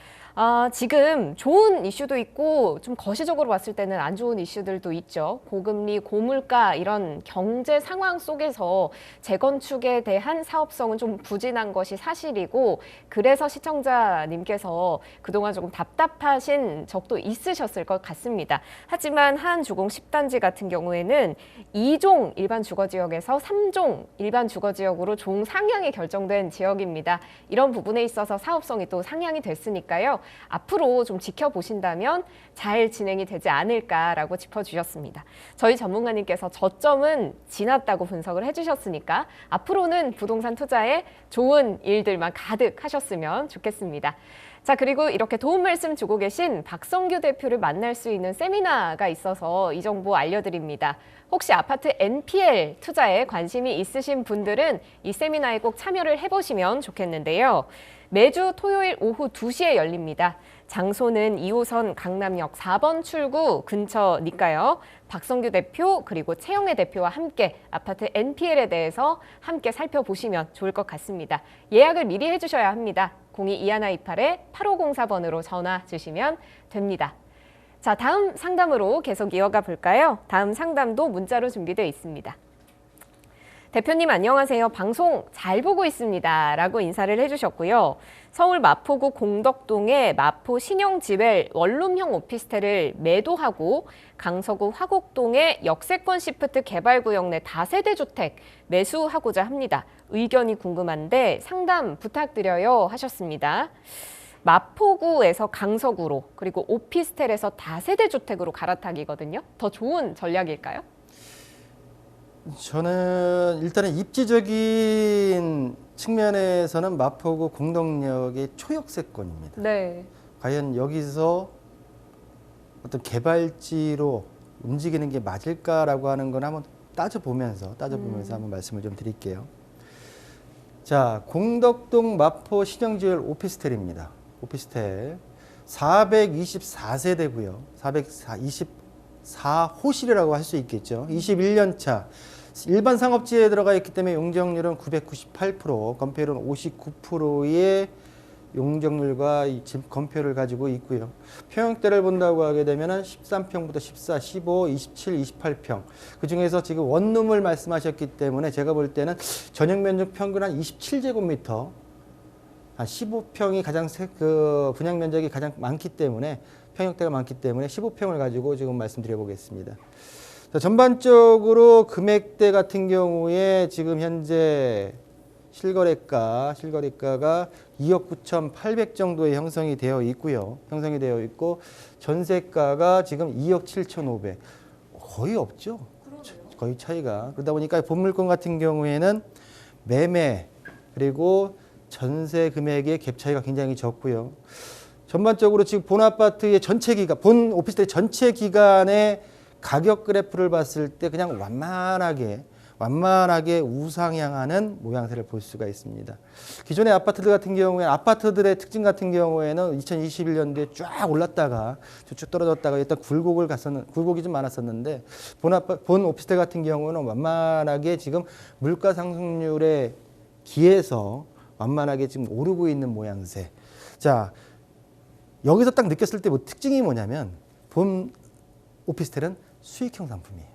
지금 좋은 이슈도 있고 좀 거시적으로 봤을 때는 안 좋은 이슈들도 있죠. 고금리, 고물가 이런 경제 상황 속에서 재건축에 대한 사업성은 좀 부진한 것이 사실이고 그래서 시청자님께서 그동안 조금 답답하신 적도 있으셨을 것 같습니다. 하지만 한 주공 10단지 같은 경우에는 2종 일반 주거지역에서 3종 일반 주거지역으로 종 상향이 결정된 지역입니다. 이런 부분에 있어서 사업성이 또 상향이 됐으니까요. 앞으로 좀 지켜보신다면 잘 진행이 되지 않을까라고 짚어주셨습니다. 저희 전문가님께서 저점은 지났다고 분석을 해주셨으니까 앞으로는 부동산 투자에 좋은 일들만 가득하셨으면 좋겠습니다. 자, 그리고 이렇게 도움 말씀 주고 계신 박성규 대표를 만날 수 있는 세미나가 있어서 이 정보 알려드립니다. 혹시 아파트 NPL 투자에 관심이 있으신 분들은 이 세미나에 꼭 참여를 해보시면 좋겠는데요. 매주 토요일 오후 2시에 열립니다. 장소는 2호선 강남역 4번 출구 근처니까요. 박성규 대표 그리고 최영애 대표와 함께 아파트 NPL에 대해서 함께 살펴보시면 좋을 것 같습니다. 예약을 미리 해주셔야 합니다. 02-2128-8504번으로 전화 주시면 됩니다. 자, 다음 상담으로 계속 이어가 볼까요? 다음 상담도 문자로 준비되어 있습니다. 대표님 안녕하세요. 방송 잘 보고 있습니다. 라고 인사를 해주셨고요. 서울 마포구 공덕동의 마포 신용지웰 원룸형 오피스텔을 매도하고 강서구 화곡동의 역세권 시프트 개발구역 내 다세대 주택 매수하고자 합니다. 의견이 궁금한데 상담 부탁드려요 하셨습니다. 마포구에서 강서구로 그리고 오피스텔에서 다세대 주택으로 갈아타기거든요. 더 좋은 전략일까요? 저는 일단은 입지적인 측면에서는 마포구 공덕역의 초역세권입니다. 네. 과연 여기서 어떤 개발지로 움직이는 게 맞을까라고 하는 건 한번 따져보면서 한번 말씀을 좀 드릴게요. 자, 공덕동 마포 신영지웰 오피스텔입니다. 오피스텔 424세대고요. 424호실이라고 할 수 있겠죠. 21년 차. 일반 상업지에 들어가 있기 때문에 용적률은 998%, 건폐율은 59%의 용적률과 집 건폐율을 가지고 있고요. 평형대를 본다고 하게 되면 13평부터 14, 15, 27, 28평. 그중에서 지금 원룸을 말씀하셨기 때문에 제가 볼 때는 전용 면적 평균 한 27제곱미터, 한 15평이 가장 분양 면적이 가장 많기 때문에 평형대가 많기 때문에 15평을 가지고 지금 말씀드려 보겠습니다. 자, 전반적으로 금액대 같은 경우에 지금 현재 실거래가가 2억 9,800 정도에 형성이 되어 있고요. 형성이 되어 있고 전세가가 지금 2억 7,500. 거의 없죠. 거의 차이가. 그러다 보니까 본물건 같은 경우에는 매매 그리고 전세 금액의 갭 차이가 굉장히 적고요. 전반적으로 지금 본 아파트의 전체 기간, 본 오피스텔 전체 기간의 가격 그래프를 봤을 때 그냥 완만하게 우상향하는 모양새를 볼 수가 있습니다. 기존의 아파트들 같은 경우에 아파트들의 특징 같은 경우에는 2021년도에 쫙 올랐다가 쭉 떨어졌다가 일단 굴곡이 좀 많았었는데 본 오피스텔 같은 경우는 완만하게 지금 물가 상승률에 기해서 완만하게 지금 오르고 있는 모양새. 자, 여기서 딱 느꼈을 때 특징이 뭐냐면 본 오피스텔은 수익형 상품이에요.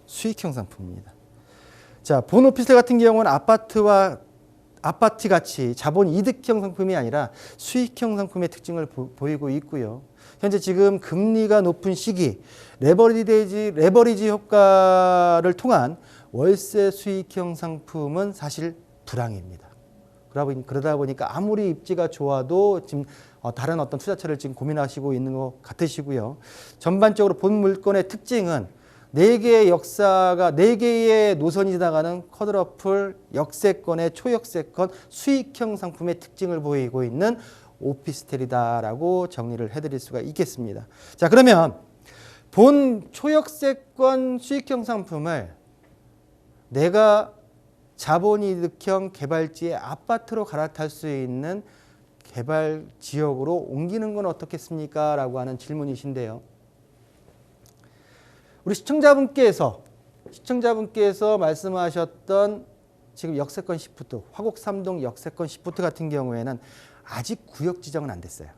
수익형 상품입니다. 자, 본 오피스텔 같은 경우는 아파트 같이 자본 이득형 상품이 아니라 수익형 상품의 특징을 보이고 있고요. 현재 지금 금리가 높은 시기, 레버리지 효과를 통한 월세 수익형 상품은 사실 불황입니다. 그러다 보니까 아무리 입지가 좋아도 지금 다른 어떤 투자처를 지금 고민하시고 있는 것 같으시고요. 전반적으로 본 물건의 특징은 4개의 역사가 4개의 노선이 지나가는 쿼드러플 역세권의 초역세권 수익형 상품의 특징을 보이고 있는 오피스텔이다라고 정리를 해드릴 수가 있겠습니다. 자, 그러면 본 초역세권 수익형 상품을 내가 자본이득형 개발지의 아파트로 갈아탈 수 있는 개발 지역으로 옮기는 건 어떻겠습니까? 라고 하는 질문이신데요. 우리 시청자분께서 말씀하셨던 지금 역세권 시프트, 화곡 3동 역세권 시프트 같은 경우에는 아직 구역 지정은 안 됐어요.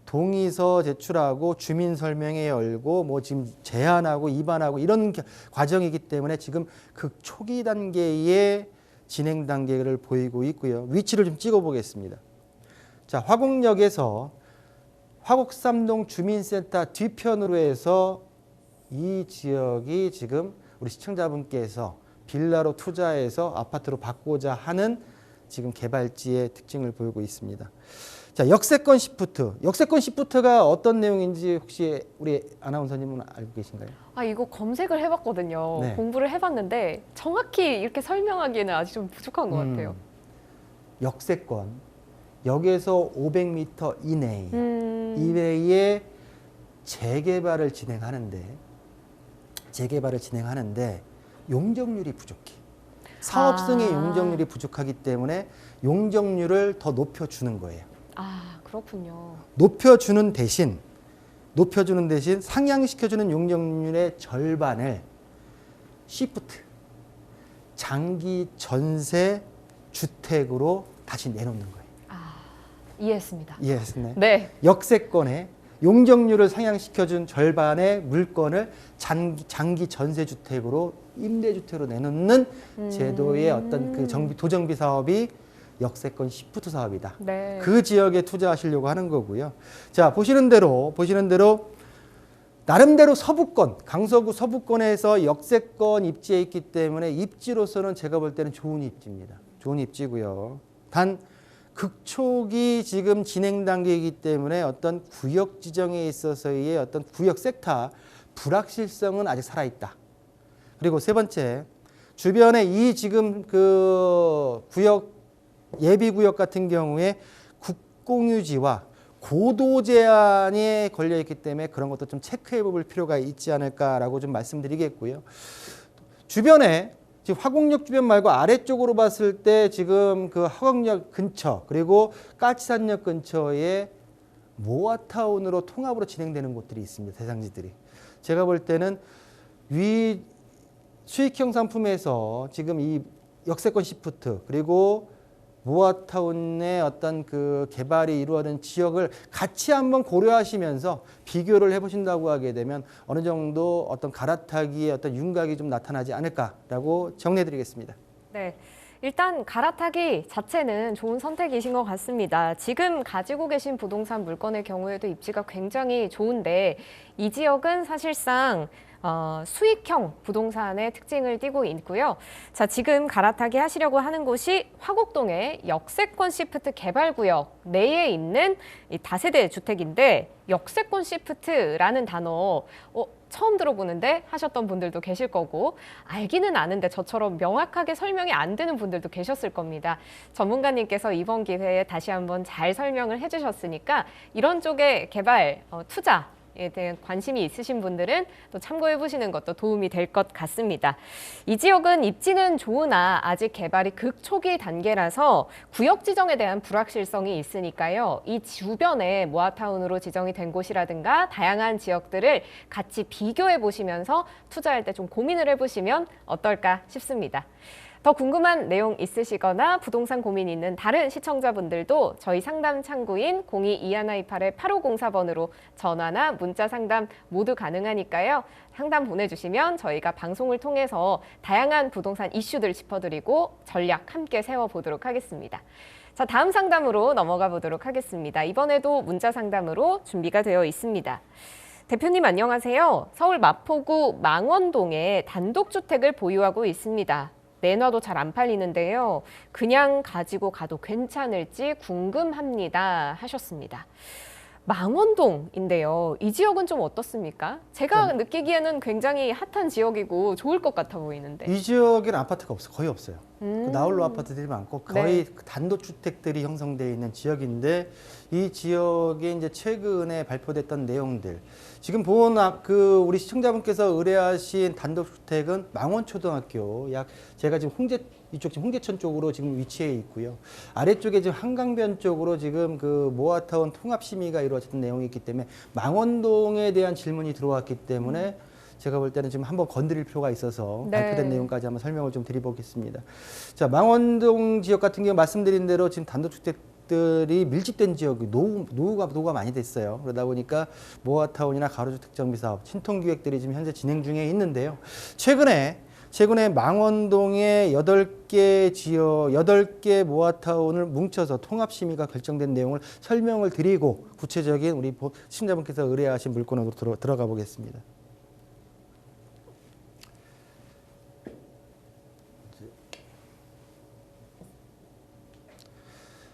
동의서 제출하고 주민 설명회 열고 뭐 지금 제안하고 입안하고 이런 과정이기 때문에 지금 그 초기 단계의 진행 단계를 보이고 있고요. 위치를 좀 찍어 보겠습니다. 자, 화곡역에서 화곡 3동 주민센터 뒤편으로 해서 이 지역이 지금 우리 시청자분께서 빌라로 투자해서 아파트로 바꾸고자 하는 지금 개발지의 특징을 보이고 있습니다. 자, 역세권 시프트가 어떤 내용인지 혹시 우리 아나운서님은 알고 계신가요? 아, 이거 검색을 해봤거든요. 네. 공부를 해봤는데 정확히 이렇게 설명하기에는 아직 좀 부족한 것 같아요. 역세권, 역에서 500m 이내에 재개발을 진행하는데 용적률이 부족해. 사업성의 용적률이 부족하기 때문에 용적률을 더 높여주는 거예요. 아, 그렇군요. 높여주는 대신 상향시켜주는 용적률의 절반을 시프트, 장기 전세 주택으로 다시 내놓는 거예요. 아, 이해했습니다. 이해했나요? 네. 역세권에 용적률을 상향시켜준 절반의 물건을 장기 전세 주택으로 임대주택으로 내놓는 제도의 어떤 그 도정비 사업이 역세권 시프트 사업이다. 네. 그 지역에 투자하시려고 하는 거고요. 자, 보시는 대로 나름대로 서부권, 강서구 서부권에서 역세권 입지에 있기 때문에 입지로서는 제가 볼 때는 좋은 입지입니다. 좋은 입지고요. 단 극초기 지금 진행 단계이기 때문에 어떤 구역 지정에 있어서의 어떤 구역 섹터 불확실성은 아직 살아있다. 그리고 세 번째, 주변에 이 지금 그 구역 예비구역 같은 경우에 국공유지와 고도 제한에 걸려 있기 때문에 그런 것도 좀 체크해 볼 필요가 있지 않을까라고 좀 말씀드리겠고요. 주변에 지금 화곡역 주변 말고 아래쪽으로 봤을 때 지금 그 화곡역 근처 그리고 까치산역 근처에 모아타운으로 통합으로 진행되는 곳들이 있습니다. 대상지들이. 제가 볼 때는 위 수익형 상품에서 지금 이 역세권 시프트 그리고 모아타운의 어떤 그 개발이 이루어진 지역을 같이 한번 고려하시면서 비교를 해보신다고 하게 되면 어느 정도 어떤 갈아타기의 어떤 윤곽이 좀 나타나지 않을까라고 정리해드리겠습니다. 네. 일단 갈아타기 자체는 좋은 선택이신 것 같습니다. 지금 가지고 계신 부동산 물건의 경우에도 입지가 굉장히 좋은데 이 지역은 사실상 수익형 부동산의 특징을 띠고 있고요. 자, 지금 갈아타기 하시려고 하는 곳이 화곡동의 역세권 시프트 개발구역 내에 있는 이 다세대 주택인데 역세권 시프트라는 단어 처음 들어보는데 하셨던 분들도 계실 거고 알기는 아는데 저처럼 명확하게 설명이 안 되는 분들도 계셨을 겁니다. 전문가님께서 이번 기회에 다시 한번 잘 설명을 해주셨으니까 이런 쪽에 개발, 투자에 대한 관심이 있으신 분들은 또 참고해 보시는 것도 도움이 될 것 같습니다. 이 지역은 입지는 좋으나 아직 개발이 극초기 단계라서 구역 지정에 대한 불확실성이 있으니까요. 이 주변에 모아타운으로 지정이 된 곳이라든가 다양한 지역들을 같이 비교해 보시면서 투자할 때 좀 고민을 해보시면 어떨까 싶습니다. 더 궁금한 내용 있으시거나 부동산 고민 있는 다른 시청자분들도 저희 상담 창구인 02-2128-8504번으로 전화나 문자 상담 모두 가능하니까요. 상담 보내주시면 저희가 방송을 통해서 다양한 부동산 이슈들 짚어드리고 전략 함께 세워보도록 하겠습니다. 자, 다음 상담으로 넘어가 보도록 하겠습니다. 이번에도 문자 상담으로 준비가 되어 있습니다. 대표님 안녕하세요. 서울 마포구 망원동에 단독주택을 보유하고 있습니다. 내놔도 잘 안 팔리는데요. 그냥 가지고 가도 괜찮을지 궁금합니다 하셨습니다. 망원동인데요. 이 지역은 좀 어떻습니까? 제가 느끼기에는 굉장히 핫한 지역이고 좋을 것 같아 보이는데. 이 지역에는 아파트가 거의 없어요. 그 나홀로 아파트들이 많고 거의 단독주택들이 형성되어 있는 지역인데 이 지역에 이제 최근에 발표됐던 내용들. 지금 우리 시청자분께서 의뢰하신 단독주택은 망원초등학교 제가 지금 이쪽 지금 홍제천 쪽으로 지금 위치해 있고요. 아래쪽에 지금 한강변 쪽으로 지금 그 모아타운 통합심의가 이루어졌던 내용이 있기 때문에 망원동에 대한 질문이 들어왔기 때문에 제가 볼 때는 지금 한번 건드릴 필요가 있어서 네. 발표된 내용까지 한번 설명을 좀 드려보겠습니다. 자, 망원동 지역 같은 경우 말씀드린 대로 지금 단독주택들이 밀집된 지역이 노후가 많이 됐어요. 그러다 보니까 모아타운이나 가로주택 정비 사업, 신통기획들이 지금 현재 진행 중에 있는데요. 최근에 망원동의 8개 모아타운을 뭉쳐서 통합심의가 결정된 내용을 설명을 드리고 구체적인 우리 시청자분께서 의뢰하신 물건으로 들어가 보겠습니다.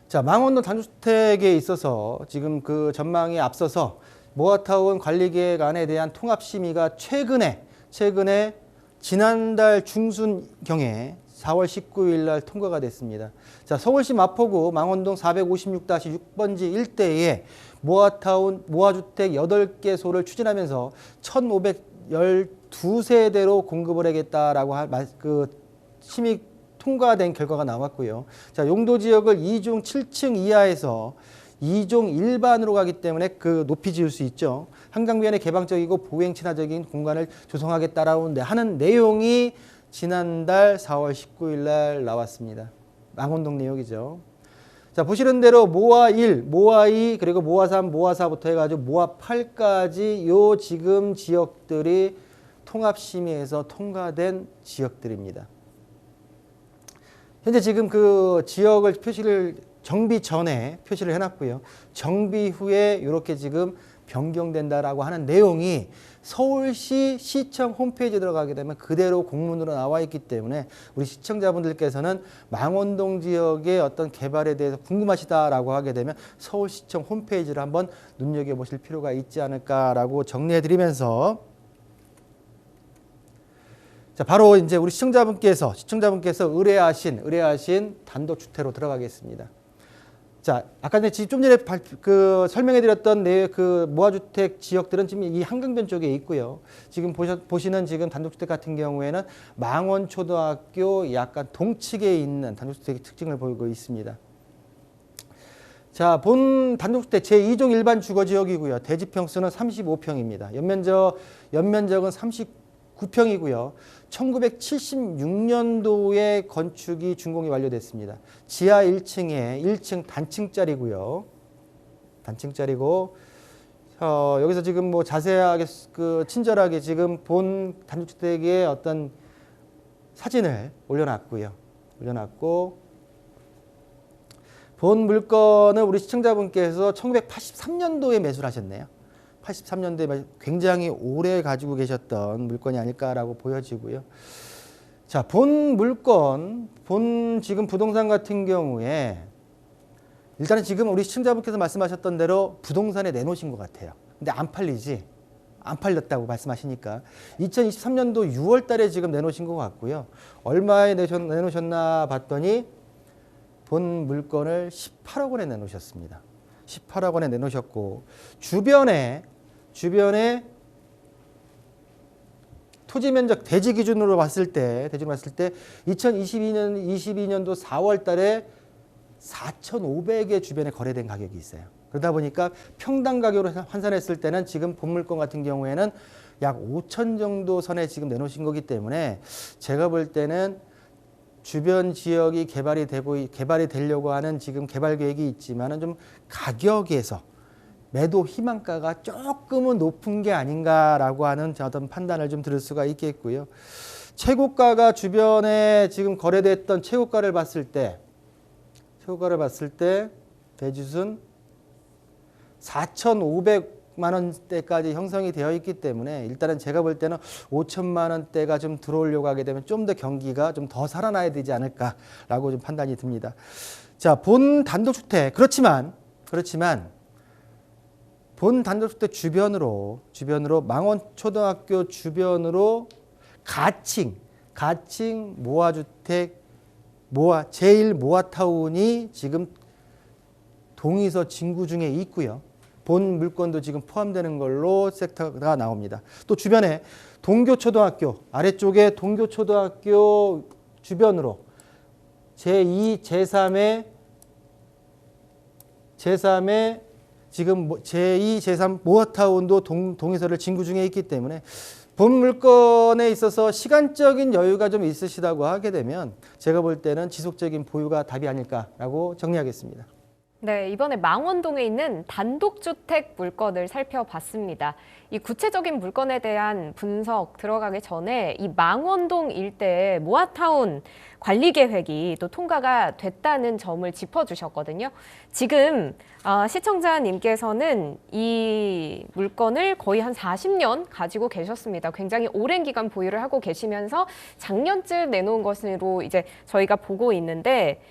자, 망원동 단독주택에 있어서 지금 그 전망에 앞서서 모아타운 관리계획안에 대한 통합심의가 최근에 지난달 중순경에 4월 19일 날 통과가 됐습니다. 자, 서울시 마포구 망원동 456-6번지 일대에 모아주택 8개소를 추진하면서 1,512세대로 공급을 하겠다라고 심의 통과된 결과가 나왔고요. 자, 용도 지역을 2종 7층 이하에서 2종 일반으로 가기 때문에 그 높이 지을 수 있죠. 한강변에 개방적이고 보행 친화적인 공간을 조성하겠다라고 하는 내용이 지난달 4월 19일 날 나왔습니다. 망원동 내용이죠. 자, 보시는 대로 모아 1, 모아 2, 그리고 모아 3, 모아 4부터 해가지고 모아 8까지 요 지금 지역들이 통합심의에서 통과된 지역들입니다. 현재 지금 그 지역을 정비 전에 표시를 해놨고요. 정비 후에 이렇게 지금 변경된다라고 하는 내용이 서울시 시청 홈페이지에 들어가게 되면 그대로 공문으로 나와 있기 때문에 우리 시청자분들께서는 망원동 지역의 어떤 개발에 대해서 궁금하시다라고 하게 되면 서울시청 홈페이지를 한번 눈여겨보실 필요가 있지 않을까라고 정리해드리면서 자, 바로 이제 우리 시청자분께서 의뢰하신 단독주택으로 들어가겠습니다. 자, 아까 좀 전에 설명해드렸던 그 모아주택 지역들은 지금 이 한강변 쪽에 있고요. 지금 보시는 지금 단독주택 같은 경우에는 망원초등학교 약간 동측에 있는 단독주택의 특징을 보이고 있습니다. 자, 본 단독주택 제2종 일반 주거지역이고요. 대지평수는 35평입니다. 연면적은 39평이고요. 1976년도에 건축이 준공이 완료됐습니다. 지하 1층에 1층 단층짜리고요. 단층짜리고 여기서 지금 뭐 자세하게 친절하게 지금 본 단독주택의 어떤 사진을 올려놨고 본 물건을 우리 시청자분께서 1983년도에 매수를 하셨네요. 83년도에 굉장히 오래 가지고 계셨던 물건이 아닐까라고 보여지고요. 자, 본 지금 부동산 같은 경우에 일단은 지금 우리 시청자분께서 말씀하셨던 대로 부동산에 내놓으신 것 같아요. 근데 안 팔렸다고 말씀하시니까 2023년도 6월 달에 지금 내놓으신 것 같고요. 얼마에 내놓으셨나 봤더니 본 물건을 18억 원에 내놓으셨습니다. 18억 원에 내놓으셨고 주변에 토지 면적 대지 기준으로 봤을 때 2022년도 4월 달에 4,500의 주변에 거래된 가격이 있어요. 그러다 보니까 평당 가격으로 환산했을 때는 지금 본 물건 같은 경우에는 약 5천 정도 선에 지금 내놓으신 거기 때문에 제가 볼 때는 주변 지역이 개발이 되려고 하는 지금 개발 계획이 있지만은 좀 가격에서 매도 희망가가 조금은 높은 게 아닌가라고 하는 어떤 판단을 좀 들을 수가 있겠고요. 최고가가 주변에 지금 거래됐던 최고가를 봤을 때 대지순 4,500만 원대까지 형성이 되어 있기 때문에 일단은 제가 볼 때는 5천만 원대가 좀 들어오려고 하게 되면 좀 더 경기가 좀 더 살아나야 되지 않을까라고 좀 판단이 듭니다. 자, 본 단독주택 그렇지만 본 단독주택 주변으로 망원초등학교 주변으로 가칭 모아주택 제1 모아타운이 지금 동의서 진구 중에 있고요. 본 물건도 지금 포함되는 걸로 섹터가 나옵니다. 또 주변에 동교초등학교, 아래쪽에 동교초등학교 주변으로 제2, 제3의 지금 제2, 제3 모아타운도 동의서를 진구 중에 있기 때문에 본 물건에 있어서 시간적인 여유가 좀 있으시다고 하게 되면 제가 볼 때는 지속적인 보유가 답이 아닐까라고 정리하겠습니다. 네, 이번에 망원동에 있는 단독주택 물건을 살펴봤습니다. 이 구체적인 물건에 대한 분석 들어가기 전에 이 망원동 일대의 모아타운 관리 계획이 또 통과가 됐다는 점을 짚어주셨거든요. 지금 시청자님께서는 이 물건을 거의 한 40년 가지고 계셨습니다. 굉장히 오랜 기간 보유를 하고 계시면서 작년쯤 내놓은 것으로 이제 저희가 보고 있는데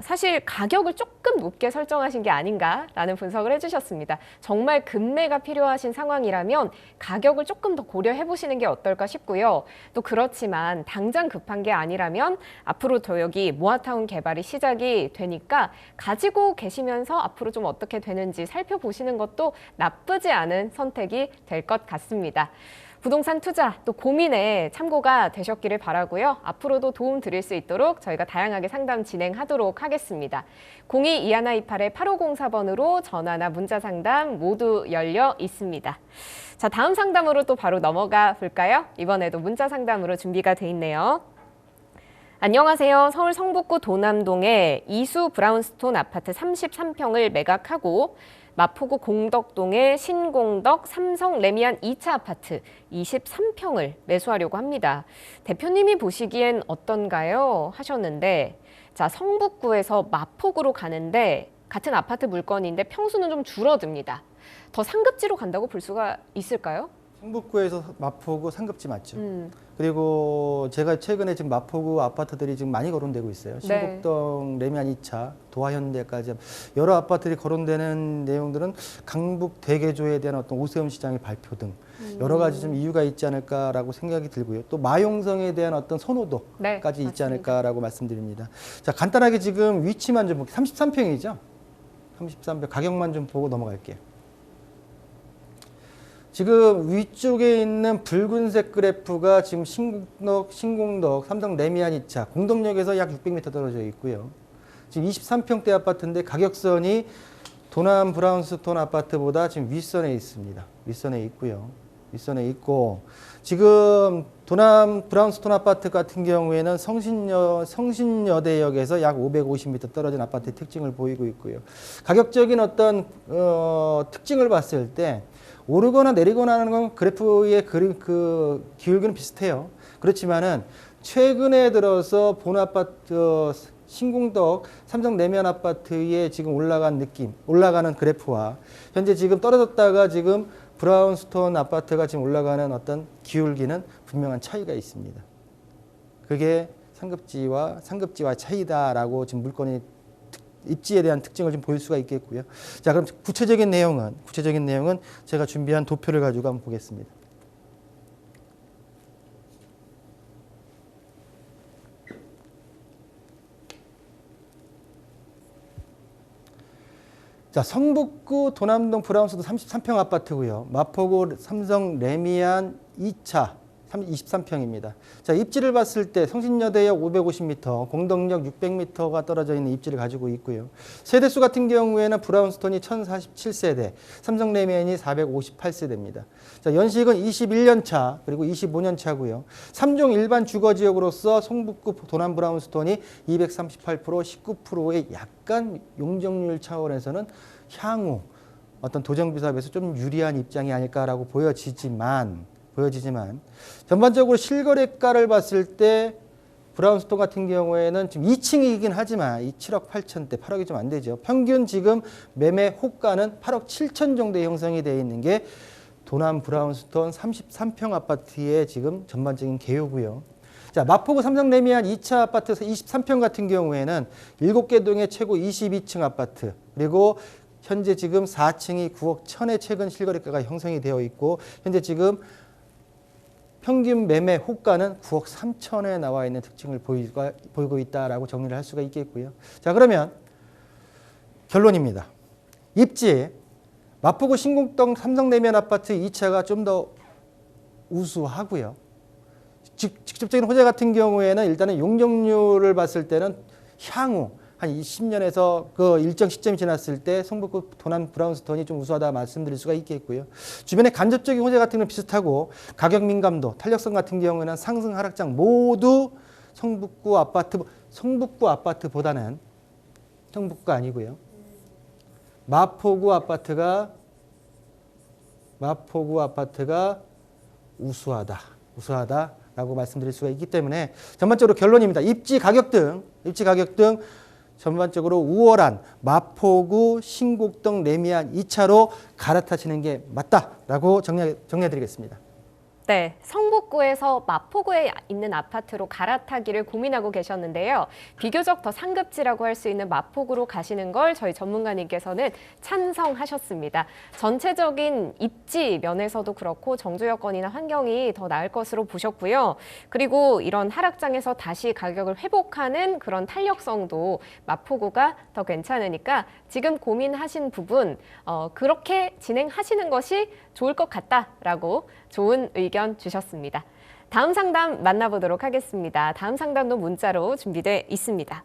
사실 가격을 조금 높게 설정하신 게 아닌가라는 분석을 해주셨습니다. 정말 급매가 필요하신 상황이라면 가격을 조금 더 고려해 보시는 게 어떨까 싶고요. 또 그렇지만 당장 급한 게 아니라면 앞으로 더 여기 모아타운 개발이 시작이 되니까 가지고 계시면서 앞으로 좀 어떻게 되는지 살펴보시는 것도 나쁘지 않은 선택이 될 것 같습니다. 부동산 투자 또 고민에 참고가 되셨기를 바라고요. 앞으로도 도움 드릴 수 있도록 저희가 다양하게 상담 진행하도록 하겠습니다. 02-2128-8504번으로 전화나 문자 상담 모두 열려 있습니다. 자, 다음 상담으로 또 바로 넘어가 볼까요? 이번에도 문자 상담으로 준비가 돼 있네요. 안녕하세요. 서울 성북구 도남동의 이수 브라운스톤 아파트 33평을 매각하고 마포구 공덕동의 신공덕 삼성 레미안 2차 아파트 23평을 매수하려고 합니다. 대표님이 보시기엔 어떤가요? 하셨는데, 자, 성북구에서 마포구로 가는데 같은 아파트 물건인데 평수는 좀 줄어듭니다. 더 상급지로 간다고 볼 수가 있을까요? 성북구에서 마포구 상급지 맞죠. 그리고 제가 최근에 지금 마포구 아파트들이 지금 많이 거론되고 있어요. 신곡동, 레미안 2차, 도화현대까지 여러 아파트들이 거론되는 내용들은 강북 대개조에 대한 어떤 오세훈 시장의 발표 등 여러 가지 좀 이유가 있지 않을까라고 생각이 들고요. 또 마용성에 대한 어떤 선호도까지 있지 않을까라고 말씀드립니다. 자, 간단하게 지금 위치만 좀 볼게요. 33평이죠. 33평 가격만 좀 보고 넘어갈게요. 지금 위쪽에 있는 붉은색 그래프가 지금 신공덕, 삼성 레미안 2차, 공덕역에서 약 600m 떨어져 있고요. 지금 23평대 아파트인데 가격선이 도남 브라운스톤 아파트보다 지금 윗선에 있습니다. 윗선에 있고요. 윗선에 있고, 지금 도남 브라운스톤 아파트 같은 경우에는 성신여대역에서 약 550m 떨어진 아파트의 특징을 보이고 있고요. 가격적인 어떤 특징을 봤을 때 오르거나 내리거나 하는 건 그래프의 그 기울기는 비슷해요. 그렇지만은 최근에 들어서 본 아파트 신공덕 삼성 레미안 아파트에 지금 올라가는 그래프와 현재 지금 떨어졌다가 지금 브라운스톤 아파트가 지금 올라가는 어떤 기울기는 분명한 차이가 있습니다. 그게 상급지와 차이다라고 지금 물건이 입지에 대한 특징을 좀 보일 수가 있겠고요. 자, 그럼 구체적인 내용은 제가 준비한 도표를 가지고 한번 보겠습니다. 자, 성북구 도남동 브라운스도 33평 아파트고요. 마포구 삼성 레미안 2차 23평입니다. 자, 입지를 봤을 때 성신여대역 550m, 공덕역 600m가 떨어져 있는 입지를 가지고 있고요. 세대수 같은 경우에는 브라운스톤이 1047세대, 삼성 레미안이 458세대입니다. 자, 연식은 21년 차, 그리고 25년 차고요. 3종 일반 주거지역으로서 성북구 도남 브라운스톤이 238%, 19%의 약간 용적률 차원에서는 향후 어떤 도정비 사업에서 좀 유리한 입장이 아닐까라고 보여지지만 전반적으로 실거래가를 봤을 때 브라운스톤 같은 경우에는 지금 2층이긴 하지만 7억 8천대, 8억이 좀 안 되죠. 평균 지금 매매 호가는 8억 7천 정도에 형성이 되어 있는 게 도남 브라운스톤 33평 아파트의 지금 전반적인 개요고요. 자, 마포구 삼성 레미안 2차 아파트 23평 같은 경우에는 7개 동의 최고 22층 아파트, 그리고 현재 지금 4층이 9억 1천의 최근 실거래가가 형성이 되어 있고, 현재 지금 평균 매매 호가는 9억 3천에 나와 있는 특징을 보이고 있다라고 정리를 할 수가 있겠고요. 자, 그러면 결론입니다. 입지 마포구 신곡동 삼성내면 아파트 2차가 좀 더 우수하고요. 직접적인 호재 같은 경우에는 일단은 용적률을 봤을 때는 향후 한 20년에서 그 일정 시점이 지났을 때 성북구 도난 브라운스톤이 좀 우수하다 말씀드릴 수가 있겠고요. 주변의 간접적인 호재 같은 건 비슷하고 가격 민감도, 탄력성 같은 경우에는 상승 하락장 모두 성북구 아파트보다는 성북구가 아니고요. 마포구 아파트가 우수하다라고 말씀드릴 수가 있기 때문에 전반적으로 결론입니다. 입지 가격 등 전반적으로 우월한 마포구 신곡동 레미안 2차로 갈아타시는 게 맞다라고 정리해드리겠습니다. 네, 성북구에서 마포구에 있는 아파트로 갈아타기를 고민하고 계셨는데요. 비교적 더 상급지라고 할 수 있는 마포구로 가시는 걸 저희 전문가님께서는 찬성하셨습니다. 전체적인 입지 면에서도 그렇고 정주 여건이나 환경이 더 나을 것으로 보셨고요. 그리고 이런 하락장에서 다시 가격을 회복하는 그런 탄력성도 마포구가 더 괜찮으니까 지금 고민하신 부분 그렇게 진행하시는 것이 좋을 것 같다라고 좋은 의견 주셨습니다. 다음 상담 만나보도록 하겠습니다. 다음 상담도 문자로 준비되어 있습니다.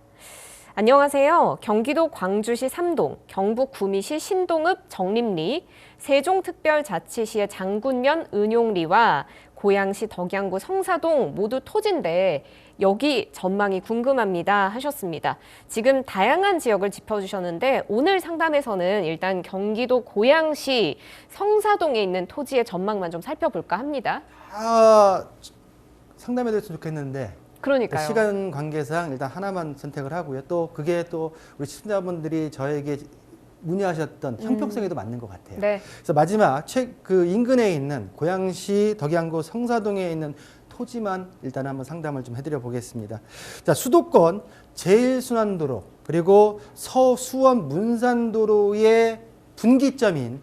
안녕하세요. 경기도 광주시 삼동, 경북 구미시 신동읍 정림리, 세종특별자치시의 장군면 은용리와 고양시 덕양구 성사동 모두 토지인데 여기 전망이 궁금합니다 하셨습니다. 지금 다양한 지역을 짚어주셨는데 오늘 상담에서는 일단 경기도 고양시 성사동에 있는 토지의 전망만 좀 살펴볼까 합니다. 상담해 드렸으면 좋겠는데 그러니까요. 시간 관계상 일단 하나만 선택을 하고요. 또 그게 또 우리 시청자분들이 저에게 문의하셨던 형평성에도 맞는 것 같아요. 네. 그래서 마지막 그 인근에 있는 고양시 덕양구 성사동에 있는 토지만 일단 한번 상담을 좀 해드려 보겠습니다. 자, 수도권 제1순환도로 그리고 서수원 문산도로의 분기점인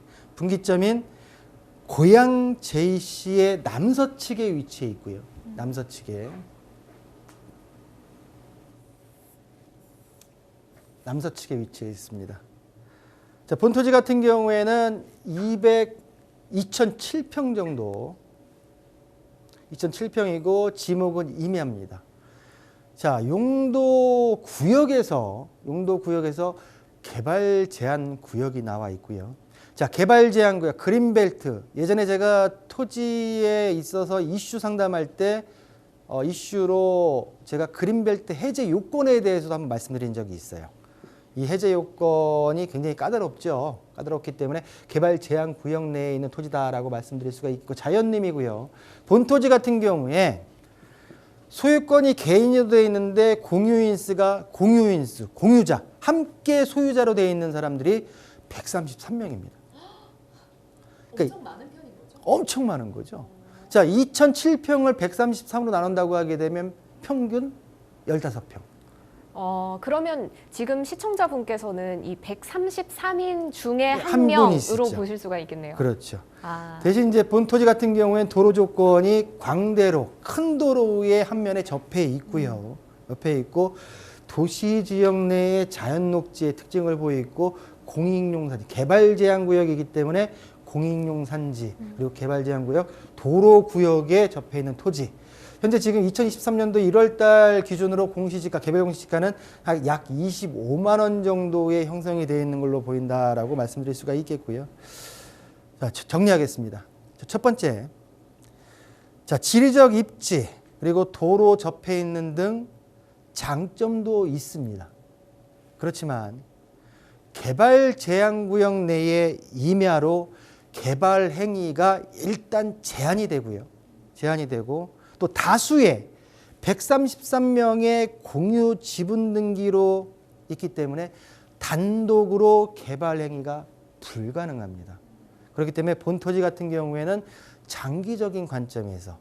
고양 JC의 남서측에 위치해 있고요. 남서측에 위치해 있습니다. 자, 본토지 같은 경우에는 2007평 정도, 2007평이고 지목은 임야입니다. 자, 용도 구역에서 개발 제한 구역이 나와 있고요. 자, 개발 제한 구역 그린벨트. 예전에 제가 토지에 있어서 이슈 상담할 때 이슈로 제가 그린벨트 해제 요건에 대해서도 한번 말씀드린 적이 있어요. 이 해제 요건이 굉장히 까다롭죠. 까다롭기 때문에 개발 제한 구역 내에 있는 토지다라고 말씀드릴 수가 있고 자연림이고요. 본토지 같은 경우에 소유권이 개인으로 되어 있는데 공유자 함께 소유자로 되어 있는 사람들이 133명입니다. 그러니까 엄청 많은 편인 거죠? 엄청 많은 거죠. 자, 2007평을 133으로 나눈다고 하게 되면 평균 15평. 그러면 지금 시청자분께서는 이 133인 중에 한 한 분이 명으로 있었죠. 보실 수가 있겠네요. 그렇죠. 아, 대신 이제 본토지 같은 경우에는 도로 조건이 광대로 큰 도로의 한 면에 접해 있고요. 옆에 있고 도시 지역 내의 자연 녹지의 특징을 보이고 공익용 산지 개발 제한 구역이기 때문에 공익용 산지 그리고 개발 제한 구역 도로 구역에 접해 있는 토지. 현재 지금 2023년도 1월 달 기준으로 공시지가 개별 공시지가는 약 25만 원 정도의 형성이 되어 있는 걸로 보인다라고 말씀드릴 수가 있겠고요. 자, 정리하겠습니다. 첫 번째, 자, 지리적 입지 그리고 도로 접해 있는 등 장점도 있습니다. 그렇지만 개발 제한 구역 내의 임야로 개발 행위가 일단 제한이 되고 또 다수의 133명의 공유 지분 등기로 있기 때문에 단독으로 개발 행위가 불가능합니다. 그렇기 때문에 본토지 같은 경우에는 장기적인 관점에서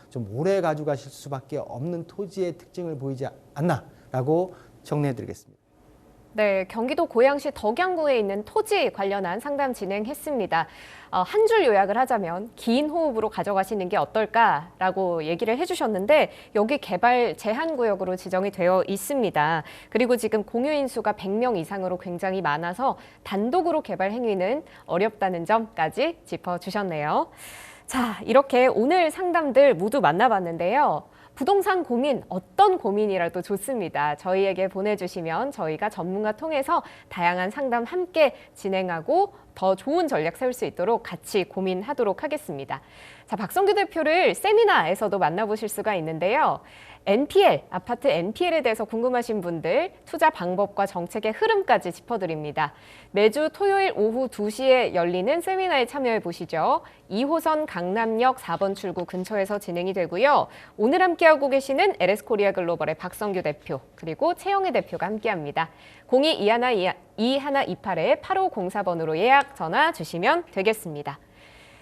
좀 오래 가져가실 수밖에 없는 토지의 특징을 보이지 않나라고 정리해 드리겠습니다. 네, 경기도 고양시 덕양구에 있는 토지 관련한 상담 진행했습니다. 한 줄 요약을 하자면 긴 호흡으로 가져가시는 게 어떨까라고 얘기를 해주셨는데 여기 개발 제한 구역으로 지정이 되어 있습니다. 그리고 지금 공유인 수가 100명 이상으로 굉장히 많아서 단독으로 개발 행위는 어렵다는 점까지 짚어주셨네요. 자, 이렇게 오늘 상담들 모두 만나봤는데요. 부동산 고민, 어떤 고민이라도 좋습니다. 저희에게 보내주시면 저희가 전문가 통해서 다양한 상담 함께 진행하고 더 좋은 전략 세울 수 있도록 같이 고민하도록 하겠습니다. 자, 박성규 대표를 세미나에서도 만나보실 수가 있는데요. NPL, 아파트 NPL에 대해서 궁금하신 분들 투자 방법과 정책의 흐름까지 짚어드립니다. 매주 토요일 오후 2시에 열리는 세미나에 참여해 보시죠. 2호선 강남역 4번 출구 근처에서 진행이 되고요. 오늘 함께하고 계시는 LS코리아 글로벌의 박성규 대표 그리고 최영애 대표가 함께합니다. 02-2128-8504번으로 예약 전화 주시면 되겠습니다.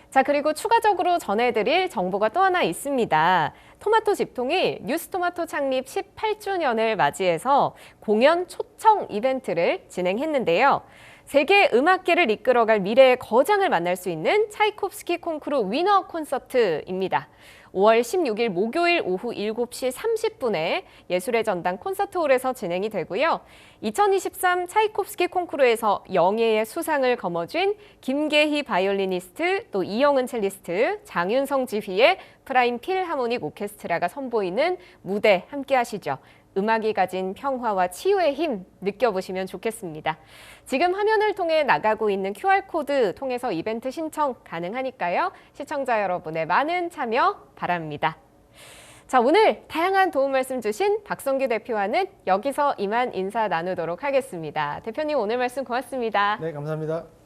자, 그리고 추가적으로 전해드릴 정보가 또 하나 있습니다. 토마토 집통이 뉴스토마토 창립 18주년을 맞이해서 공연 초청 이벤트를 진행했는데요. 세계 음악계를 이끌어갈 미래의 거장을 만날 수 있는 차이콥스키 콩쿠르 위너 콘서트입니다. 5월 16일 목요일 오후 7시 30분에 예술의 전당 콘서트홀에서 진행이 되고요. 2023 차이콥스키 콩쿠르에서 영예의 수상을 거머쥔 김계희 바이올리니스트, 또 이영은 첼리스트, 장윤성 지휘의 프라임 필하모닉 오케스트라가 선보이는 무대 함께 하시죠. 음악이 가진 평화와 치유의 힘 느껴보시면 좋겠습니다. 지금 화면을 통해 나가고 있는 QR코드 통해서 이벤트 신청 가능하니까요. 시청자 여러분의 많은 참여 바랍니다. 자, 오늘 다양한 도움 말씀 주신 박성규 대표와는 여기서 이만 인사 나누도록 하겠습니다. 대표님 오늘 말씀 고맙습니다. 네, 감사합니다.